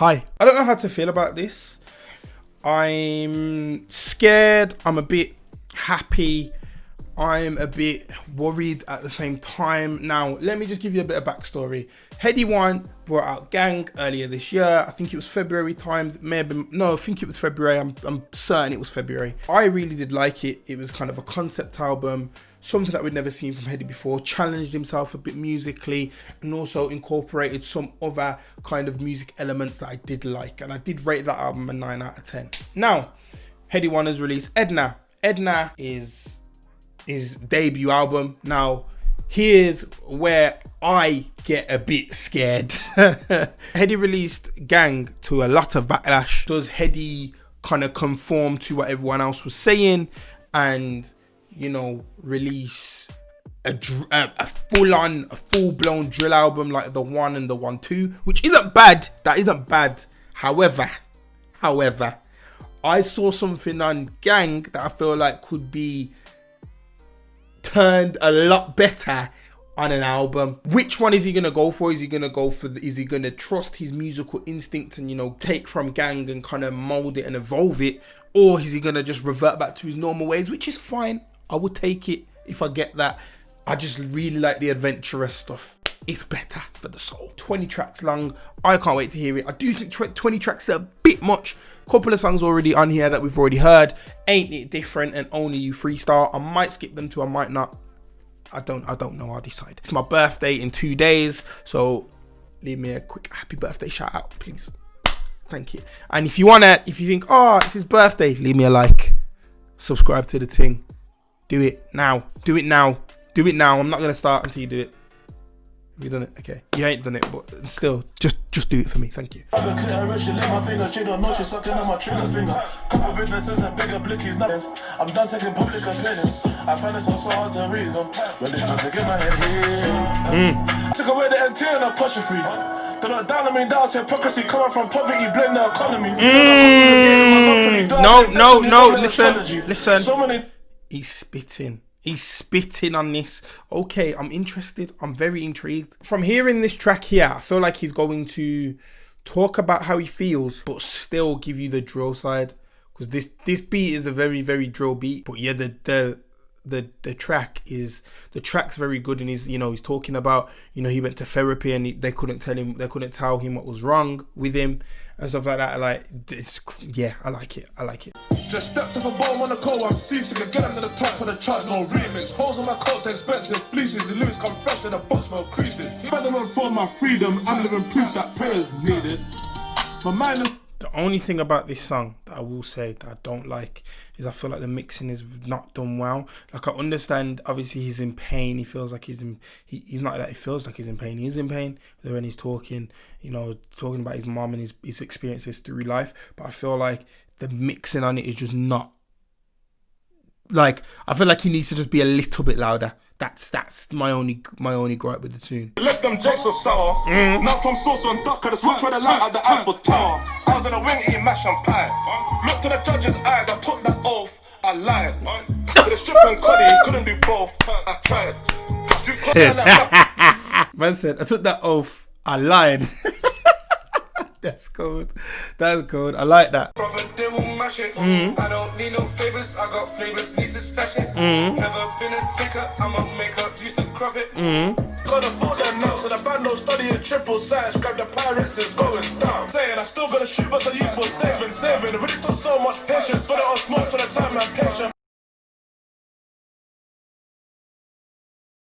Hi. I don't know how to feel about this. I'm scared. I'm a bit happy. I'm a bit worried at the same time. Now, let me just give you a bit of backstory. Headie brought out Gang earlier this year. I think it was February times. May have been, no, I think it was February. I'm certain it was February. I really did like it. It was kind of a concept album, something that we'd never seen from Headie before. Challenged himself a bit musically and also incorporated some other kind of music elements that I did like. And I did rate that album a 9 out of 10. Now, Headie has released Edna. Edna is his debut album. Now, here's where I get a bit scared. Headie released Gang to a lot of backlash. Does Headie kind of conform to what everyone else was saying and, you know, release a full-blown drill album like the 1 and the 1-2, which isn't bad. That isn't bad. However, I saw something on Gang that I feel like could be turned a lot better on an album. Which one is he gonna go for? Is he gonna trust his musical instincts and, you know, take from Gang and kind of mold it and evolve it, or is he gonna just revert back to his normal ways, which is fine. I would take it if I get that. I just really like the adventurous stuff. It's better for the soul. 20 tracks long. I can't wait to hear it. I do think 20 tracks are a bit much. Couple of songs already on here that we've already heard. Ain't It Different and Only You Freestyle. I might skip them too, I might not. I don't know, I'll decide. It's my birthday in 2 days, so leave me a quick happy birthday shout out, please. Thank you. And if you think, oh, it's his birthday, leave me a like. Subscribe to the thing. Do it now. Do it now. Do it now. I'm not gonna start until you do it. Have you done it? Okay. You ain't done it, but still, just do it for me. Thank you. I'm done taking public opinions. I find it so hard to reason. When they start to get my head here. Took away the antenna and push it free. They're not down on me, down to hypocrisy coming from poverty, blend the economy. No, listen. He's spitting on this. Okay, I'm interested. I'm very intrigued. From hearing this track here, I feel like he's going to talk about how he feels, but still give you the drill side. Because this beat is a very, very drill beat. But yeah, the track's very good, and he's talking about, he went to therapy and they couldn't tell him what was wrong with him and stuff like that. I like it. Just stepped up a bottom on the coat, I'm seasick. Get up to the top of the charts, no remix. Holes on my coat, expensive fleeces. The lyrics come fresh to the box, no creases. Furthermore, for my freedom, I'm living proof that prayers needed. My mind is... The only thing about this song that I will say that I don't like is I feel like the mixing is not done well. Like, I understand, obviously he's in pain. He feels like he's not that he feels like he's in pain. He's in pain when he's talking about his mom and his experiences through life. But I feel like the mixing on it is just not, like, I feel like he needs to just be a little bit louder. That's my only gripe with the tune. Left them jakes so sour. Now from sauce on duck, I just walk for the light at the Eiffel Tower. I was in a wing eating mash and pie. Looked to the judge's eyes, I took that oath, I lied. To the strip and cuddy, couldn't do both, I tried. Man said, I took that oath, I lied. That's cold. That's cold. I like that. They will mash it. I don't need no favors. I got flavors. Need to stash it. Never been a taker. I'm a maker. Used to crop it. Gotta afford that now. So the band don't study a triple size. Grab the pirates. It's going down. Saying I still gotta shoot, but I use for saving. It really took so much patience. Got it on smoke for the time I'm patient.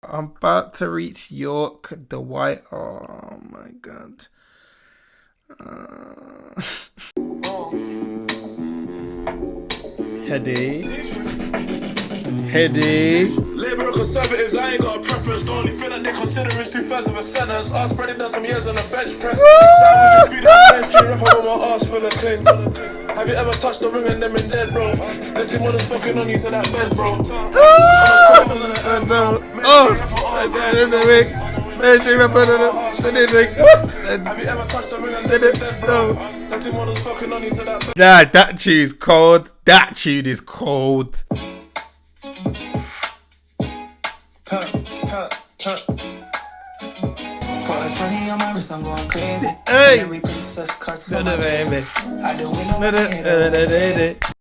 I'm about to reach York, the White. Oh my God. Headie. Liberal conservatives, I ain't got a preference. The only thing that they consider is 2/3 of a sentence. I spread it down some years on a bench press. So I would just be the best rapper with my ass full of clean. Have you ever touched the ring and them in dead, bro? The team was fucking on you to that bed, bro. Have you ever touched the ring and dead, bro? That team was fucking on you to that bed. Nah, that tune's cold. That tune is cold. Turn. Got a 20 on my cause I'm going crazy. Hey. Every princess cuss for No, my no, baby. baby. I do it No, no, over no.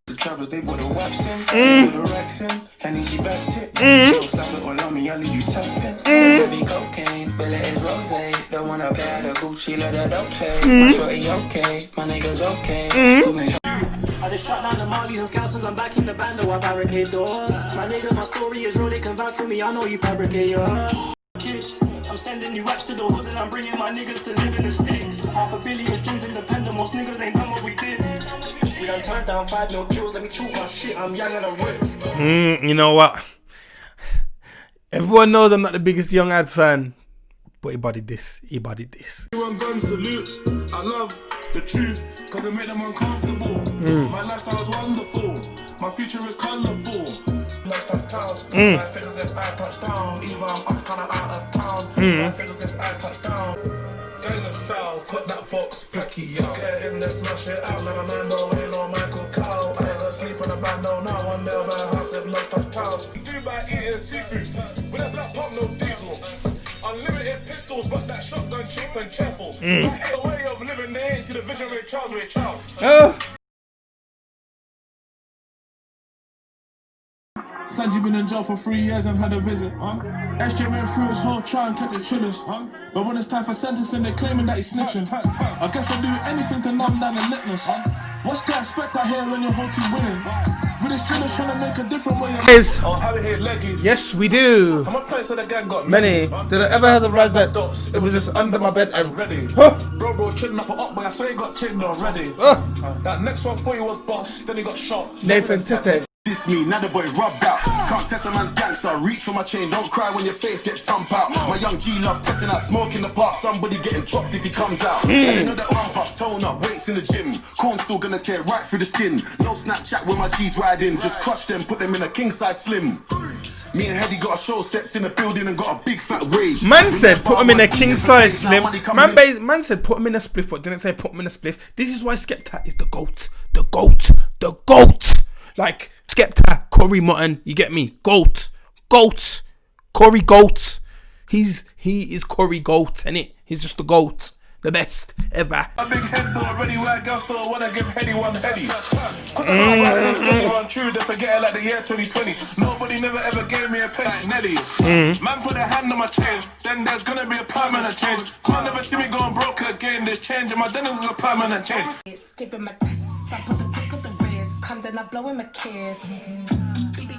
the trappers, they put the waps in, they put the racks in, Henny, she back tip. She'll slap it all on me, I'll leave you tapping. Heavy cocaine, Bella is rosé. Don't wanna play out the Gucci, let her Dolce. My shorty okay, my niggas okay. Who makes I just shot down the Marlies and Scouts, I'm back in the band, though I barricade doors. My nigga, my story is real, they can vouch for me, I know you fabricate yours. Kids, I'm sending you raps to the hood and I'm bringing my niggas to live in the sticks. 500 million streams independent, most niggas ain't done what we did. We done turned down 5 mil deals, let me talk my shit, I'm young and I'm rich. You know what? Everyone knows I'm not the biggest Young Ads fan, but he bodied this. Everyone gun salute. I love the truth, cause it make them uncomfortable. My lifestyle's wonderful. My future is colourful. Lifestyle towels. 5 figures if I touch down. Either I'm up kinda out of town. 5 figures if I touch down. Gangnam style, cut that fox, packy up. Get in there, smash it out like a man, no ain't no Michael Cow. I ain't gonna sleep on a band, no, now one day by a house if lifestyle towels. Do by eating seafood, with a black pump, no diesel. Unlimited pistols, but that shotgun cheap and cheerful. That ain't a way of living, they ain't see the vision Ray Charles. Sanji been in jail for 3 years and had a visit. SJ went through his whole trial and kept it chillers. But when it's time for sentencing, they're claiming that he's snitching. I guess they do anything to numb down the litness. What's the aspect I hear when your whole team winning? With his drillers trying to make a different way of Is Yes, we do. I'm a place that the gang got Many. Did I ever have the rise that it was just under my bed and ready. Huh. Bro, kidnapper up, but I swear he got chained already. That next one for you was boss, then he got shot. Nathan Tete. This me, now the boy rubbed out. Can't test a man's gangster. Reach for my chain, don't cry when your face get thumped out. My young G love testing out smoke in the park. Somebody getting dropped if he comes out. You know that pump up, tone up, weights in the gym. Corn still gonna tear right through the skin. No Snapchat with my G's riding. Just crush them, put them in a king size slim. Me and Headie got a show, stepped in the building and got a big fat wage. Man said put him in a king size slim. Man said put him in a spliff, but didn't say put him in a spliff. This is why Skepta is the GOAT. The GOAT. The GOAT. Like Skepta, Corey Mutton, you get me? GOAT. Corey GOAT. He is Corey GOAT, innit? He's just the GOAT. The best ever. A big head door ready where girls still wanna give Headie one Headie. Cause I don't write those jokes run true, they forget it like the year 2020. Nobody never ever gave me a pen like Nelly. Man put a hand on my chain, then there's gonna be a permanent change. Can't never see me going broke again, this change in my denims is a permanent change. It's giving my tests, I put the flick of the wrist, come then I blow him a kiss. Baby,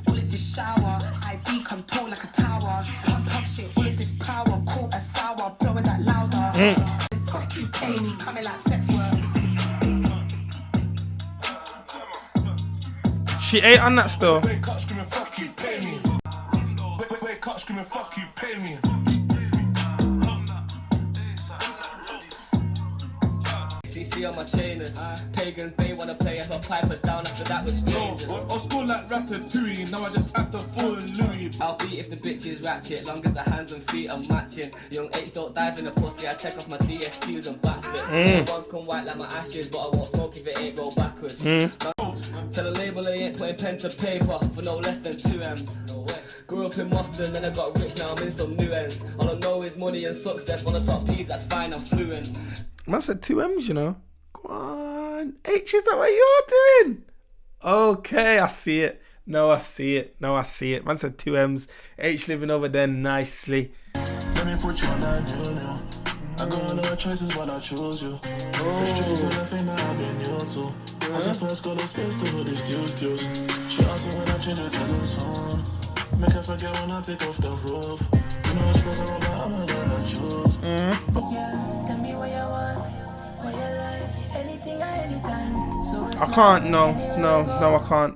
all of this shower, IV come tall like a tower. Pump shit, all of this power, cool as sour, blowing that louder. Fuck you, pay me, coming like sex work. She ate on that still. Wake up screaming fuck you, pay me. Wake up screaming fuck you, pay me. CC on my chainers. Pagans, they wanna play if I pipe it down after that was strangers. Or school like Ratatouille, now I just act a fool in Louis. I'll beat if the bitch is ratchet, long as the hands and feet are matching. Young Aitch don't dive in the pussy, I take off my DSQs and backflip. Ones come white like my ashes, but I won't smoke if it ain't go backwards. Tell the label they ain't putting pen to paper for no less than 2 M's. Grew up in Boston, then I got rich, now I'm in some new ends. All I know is money and success, on the top P's, that's fine, I'm fluent. Man said 2 M's, you know. Go on. H, is that what you're doing? Okay, I see it. No, I see it. Man said 2 M's. H living over there nicely. Let me put you on that junior. I got a lot of choices, but I chose you. The streets are the thing that I've been new to. I just first got a space to put these dues. She asked me when I change her to the song. Make her forget when I take off the roof. You know it's supposed to roll, but I'ma let her choose. Yeah, tell me what you want, what you like, anything at any time. So I can't. No, I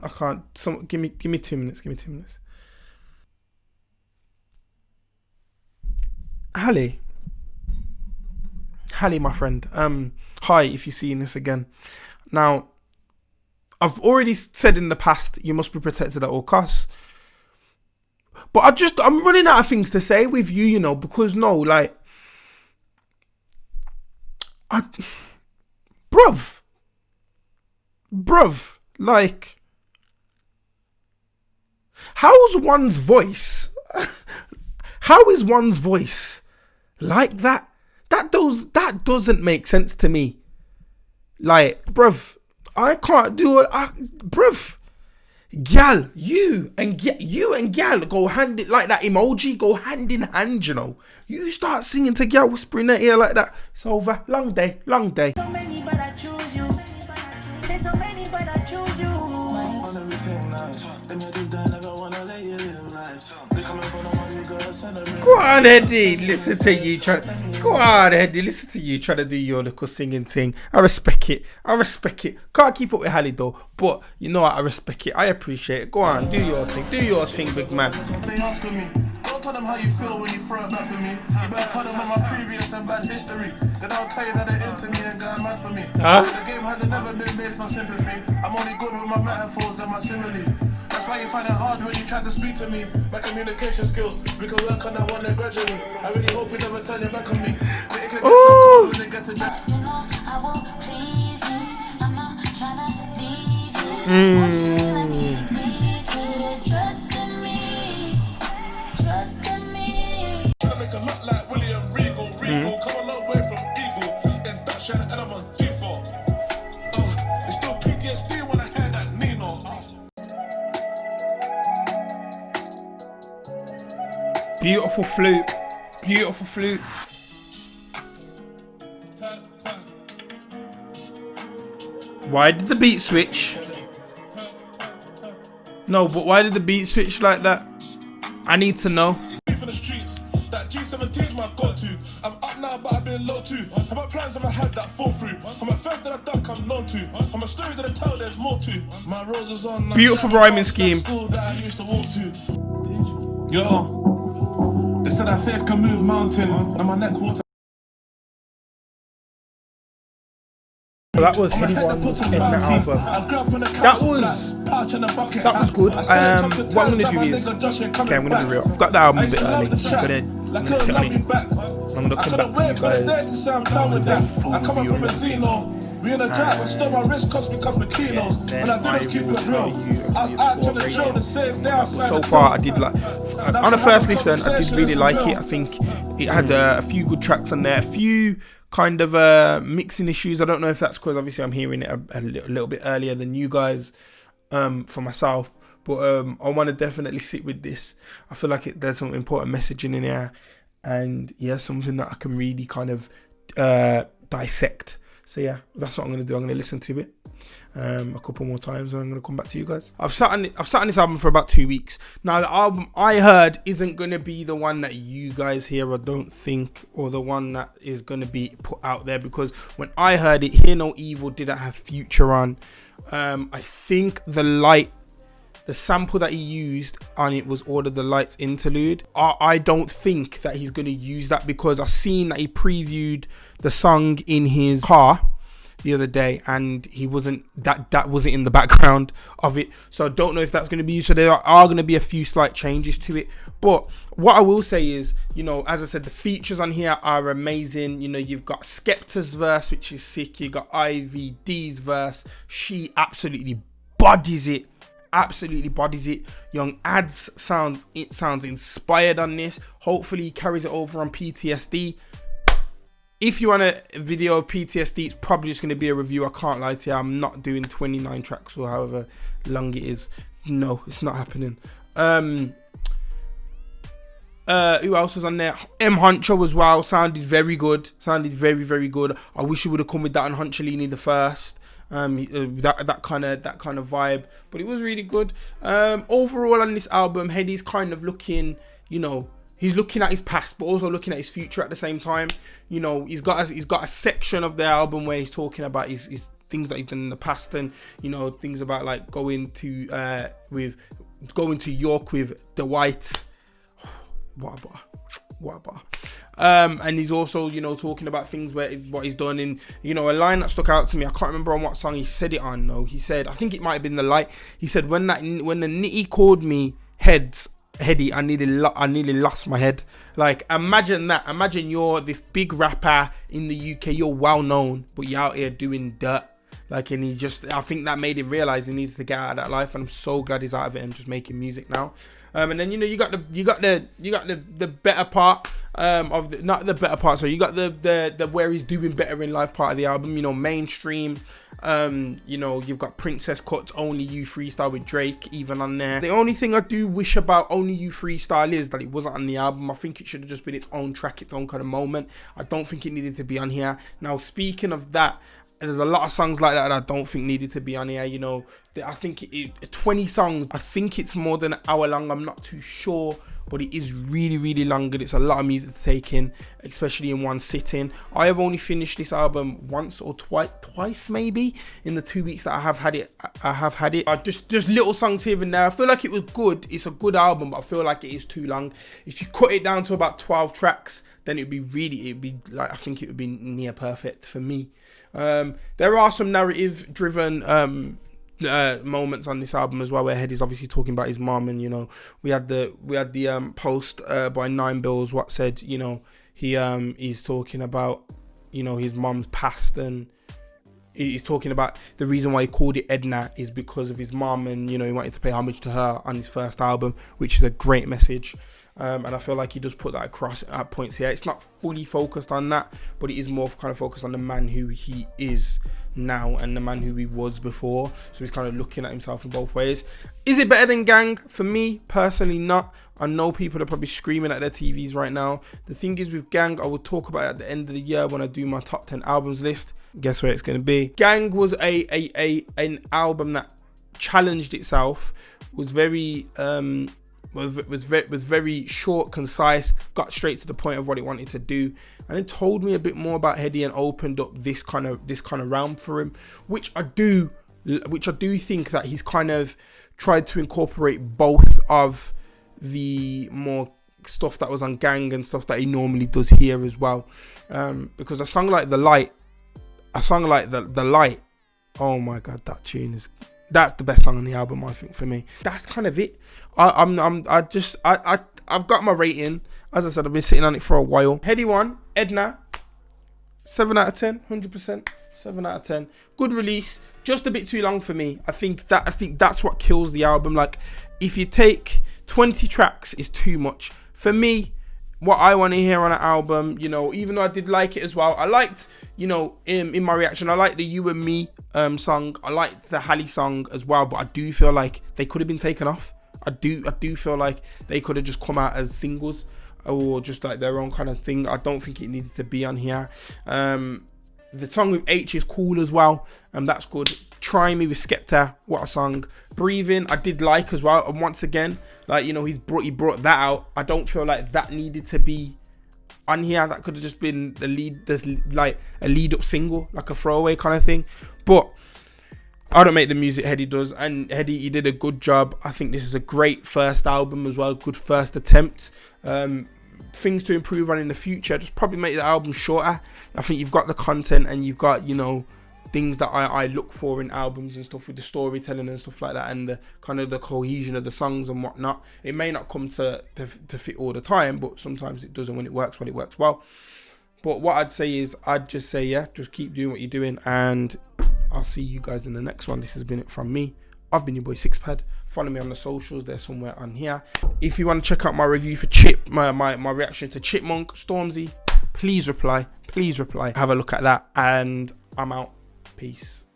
can't. Give me 2 minutes. Halie, my friend. Hi, if you're seeing this again. Now, I've already said in the past, you must be protected at all costs. But I'm running out of things to say with you, you know, because bruv, like, how is one's voice like that that doesn't make sense to me. Like, bruv, I can't do it. Bruv, gal, you and gal go hand in, like that emoji, go hand in hand, you know. You start singing to gal, whispering in her ear like that. It's over. Long day, long day. So many, but I choose you. There's so many, but I choose you. Go on, Headie. Listen to you trying. Go on, Headie. Listen to you trying to do your little singing thing. I respect it. Can't keep up with Halie though, but you know what? I respect it. I appreciate it. Go on, do your thing. Do your thing, big man. They asking me, don't tell them how you feel when you throw it back for me. You better tell them about my previous and bad history. Then I'll tell you that they're into me and going mad for me. The game hasn't never been based on sympathy. I'm only good with my metaphors and my similes. That's why you find it hard when you try to speak to me. My communication skills, we can work on that one day gradually. I really hope you never turn your back on me. But it can get so cold when they get to jail. You know I will please you. I'm not trying to leave you. Let me teach you to trust in me. Trust in me. Trying to make a lot like William Regal. Come a long way from Eagle. Induction and I'm on default. It's still PTSD when I hear that Nino. Beautiful flute. Beautiful flute. Why did the beat switch? No, but why did the beat switch like that? I need to know. For the streets, that G17's my go-to. I'm up now, but I've been low too. How about plans if I had that fall through? I'm at first that I duck, I'm known to. I'm a story that I tell, there's more to. My roses on. Beautiful rhyming scheme. School that I used to walk to. Yo, they said that faith can move mountain, and my neck water. That was Headie One's Edna album. That was good. What I'm gonna do is, okay, I'm gonna be real. I've got the album a bit early. I'm gonna sit on it. I'm gonna come back to you guys. I'm gonna do full review of everything. We in a drive and stole my wrist, cost me a couple of kilos. Then And I didn't keep it real. I was out to the show the same day outside. So far, I did like, on the first listen, I did really like it. I think it had a few good tracks on there, a few kind of mixing issues. I don't know if that's because obviously I'm hearing it a little bit earlier than you guys for myself. But I want to definitely sit with this. I feel like there's some important messaging in there. And yeah, something that I can really kind of dissect. So yeah, that's what I'm going to do. I'm going to listen to it a couple more times and I'm going to come back to you guys. I've sat on this album for about 2 weeks. Now the album I heard isn't going to be the one that you guys hear, I don't think, or the one that is going to be put out there, because when I heard it, Hear No Evil didn't have Future on. I think the sample that he used on it was Order the Lights interlude. I don't think that he's going to use that, because I've seen that he previewed the song in his car the other day and he wasn't in the background of it. So I don't know if that's going to be used. So there are going to be a few slight changes to it. But what I will say is, you know, as I said, the features on here are amazing. You know, you've got Skepta's verse, which is sick. You got IVD's verse. She absolutely bodies it. Young Ads sounds inspired on this. Hopefully he carries it over on PTSD. If you want a video of PTSD, it's probably just going to be a review. I can't lie to you, I'm not doing 29 tracks or however long it is. No, it's not happening. Who else was on there? Huncho as well. Sounded very good. Sounded very, very good. I wish he would have come with that on Huncholini the first. That kind of vibe, but it was really good. Overall on this album, Headie's kind of looking, you know, he's looking at his past but also looking at his future at the same time. You know, he's got a section of the album where he's talking about his things that he's done in the past, and you know, things about like going to York with the White. What a bar. And he's also, you know, talking about things where what he's done. In, you know, a line that stuck out to me, I can't remember on what song he said it on. No, he said, I think it might have been The Light. He said, when the nitty called me Headie, I nearly lost my head. Like, imagine that. Imagine you're this big rapper in the UK, you're well known, but you're out here doing dirt. Like, and I think that made him realize he needs to get out of that life, and I'm so glad he's out of it and just making music now. And then you got the better part of the, not the better part. So you got the where he's doing better in life part of the album. Mainstream. You've got Princess Cuts, Only You Freestyle with Drake even on there. The only thing I do wish about Only You Freestyle is that it wasn't on the album. I think it should have just been its own track, its own kind of moment. I don't think it needed to be on here. Now, speaking of that, there's a lot of songs like that I don't think needed to be on here. I think 20 songs. I think it's more than an hour long. I'm not too sure, but it is really, really long, and it's a lot of music to take in, especially in one sitting. I have only finished this album once or twice maybe in the 2 weeks that I have had it. Just little songs here and there. I feel like it was good. It's a good album, but I feel like it is too long. If you cut it down to about 12 tracks, then I think it would be near perfect for me. There are some narrative driven moments on this album as well, where Headie's obviously talking about his mom, and we had the post by 9 Bills what said he's talking about his mom's past, and he's talking about the reason why he called it Edna is because of his mom, and he wanted to pay homage to her on his first album, which is a great message. And I feel like he does put that across at points here. It's not fully focused on that, but it is more kind of focused on the man who he is now and the man who he was before. So he's kind of looking at himself in both ways. Is it better than Gang? For me, personally, not. I know people are probably screaming at their TVs right now. The thing is with Gang, I will talk about it at the end of the year when I do my top 10 albums list. Guess where it's going to be. Gang was an album that challenged itself, was very was very short, concise, got straight to the point of what it wanted to do, and it told me a bit more about Headie and opened up this kind of realm for him, which I do think that he's kind of tried to incorporate both of the more stuff that was on Gang and stuff that he normally does here as well. Because a song like The Light, oh my god, that's the best song on the album, I think, for me. That's kind of it. I've got my rating. As I said, I've been sitting on it for a while. Headie 1, Edna, 7 out of 10, 100%, 7 out of 10. Good release, just a bit too long for me. I think that's what kills the album. Like, if you take 20 tracks, is too much for me. What I want to hear on an album, even though I did like it as well. I liked, in my reaction, I liked the You and Me song. I liked the Halie song as well, but I do feel like they could have been taken off. I do feel like they could have just come out as singles or just like their own kind of thing. I don't think it needed to be on here. The song with Aitch is cool as well, and that's good. Try Me with Skepta, what a song. Breathing, I did like as well. And once again, like, he brought that out. I don't feel like that needed to be on here. That could have just been a lead up single, like a throwaway kind of thing. But I don't make the music Headie does, and Headie, he did a good job. I think this is a great first album as well, good first attempt. Things to improve on in the future, just probably make the album shorter. I think you've got the content, and you've got, things that I look for in albums and stuff, with the storytelling and stuff like that, and the kind of the cohesion of the songs and whatnot. It may not come to fit all the time, but sometimes it does, and when it works well. But what I'd say is, I'd just say, yeah, just keep doing what you're doing, and I'll see you guys in the next one. This has been it from me. I've been your boy Sixpad. Follow me on the socials, they're somewhere on here. If you want to check out my review for my reaction to Chipmunk, Stormzy, please reply. Have a look at that, and I'm out. Peace.